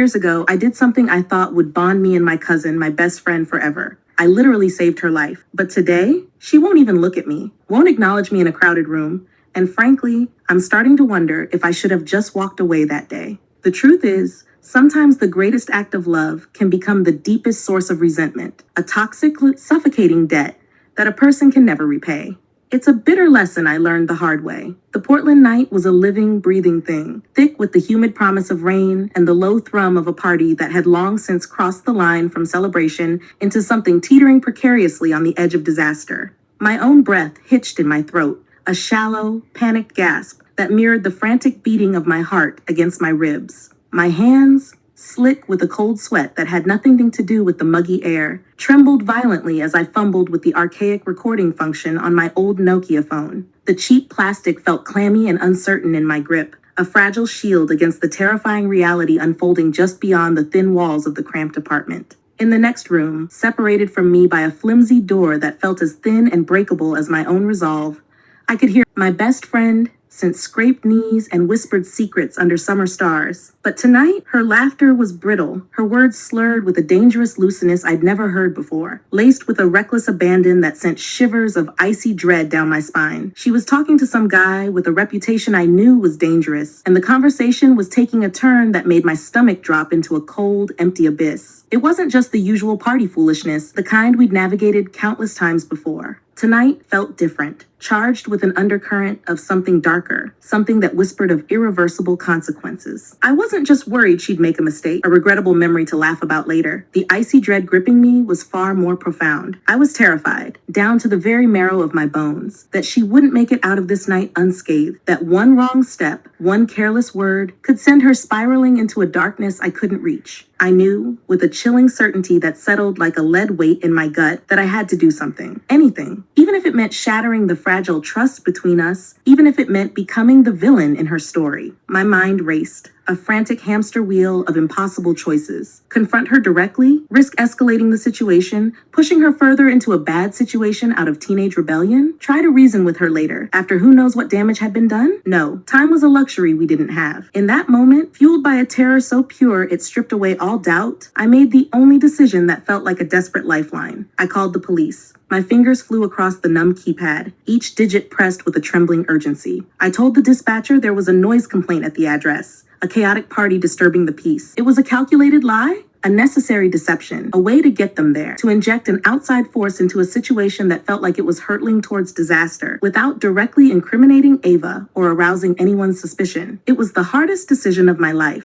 years ago, I did something I thought would bond me and my cousin, my best friend, forever. I literally saved her life. But today, she won't even look at me, won't acknowledge me in a crowded room. And frankly, I'm starting to wonder if I should have just walked away that day. The truth is, sometimes the greatest act of love can become the deepest source of resentment, a toxic, suffocating debt that a person can never repay. It's a bitter lesson I learned the hard way. The Portland night was a living, breathing thing, thick with the humid promise of rain and the low thrum of a party that had long since crossed the line from celebration into something teetering precariously on the edge of disaster. My own breath hitched in my throat, a shallow, panicked gasp that mirrored the frantic beating of my heart against my ribs. My hands, slick with a cold sweat that had nothing to do with the muggy air, trembled violently as I fumbled with the archaic recording function on my old Nokia phone. The cheap plastic felt clammy and uncertain in my grip, a fragile shield against the terrifying reality unfolding just beyond the thin walls of the cramped apartment. In the next room, separated from me by a flimsy door that felt as thin and breakable as my own resolve, I could hear my best friend since scraped knees and whispered secrets under summer stars. But tonight, her laughter was brittle, her words slurred with a dangerous looseness I'd never heard before, laced with a reckless abandon that sent shivers of icy dread down my spine. She was talking to some guy with a reputation I knew was dangerous, and the conversation was taking a turn that made my stomach drop into a cold, empty abyss. It wasn't just the usual party foolishness, the kind we'd navigated countless times before. Tonight felt different, charged with an undercurrent of something darker, something that whispered of irreversible consequences. I wasn't just worried she'd make a mistake, a regrettable memory to laugh about later. The icy dread gripping me was far more profound. I was terrified, down to the very marrow of my bones, that she wouldn't make it out of this night unscathed, that one wrong step, one careless word, could send her spiraling into a darkness I couldn't reach. I knew, with a chilling certainty that settled like a lead weight in my gut, that I had to do something. Anything. Even if it meant shattering the fragile trust between us, even if it meant becoming the villain in her story. My mind raced, a frantic hamster wheel of impossible choices. Confront her directly, risk escalating the situation, pushing her further into a bad situation out of teenage rebellion? Try to reason with her later, after who knows what damage had been done? No, time was a luxury we didn't have. In that moment, fueled by a terror so pure it stripped away all doubt, I made the only decision that felt like a desperate lifeline. I called the police. My fingers flew across the numb keypad, each digit pressed with a trembling urgency. I told the dispatcher there was a noise complaint at the address, a chaotic party disturbing the peace. It was a calculated lie? A necessary deception, a way to get them there, to inject an outside force into a situation that felt like it was hurtling towards disaster, without directly incriminating Ava or arousing anyone's suspicion. It was the hardest decision of my life,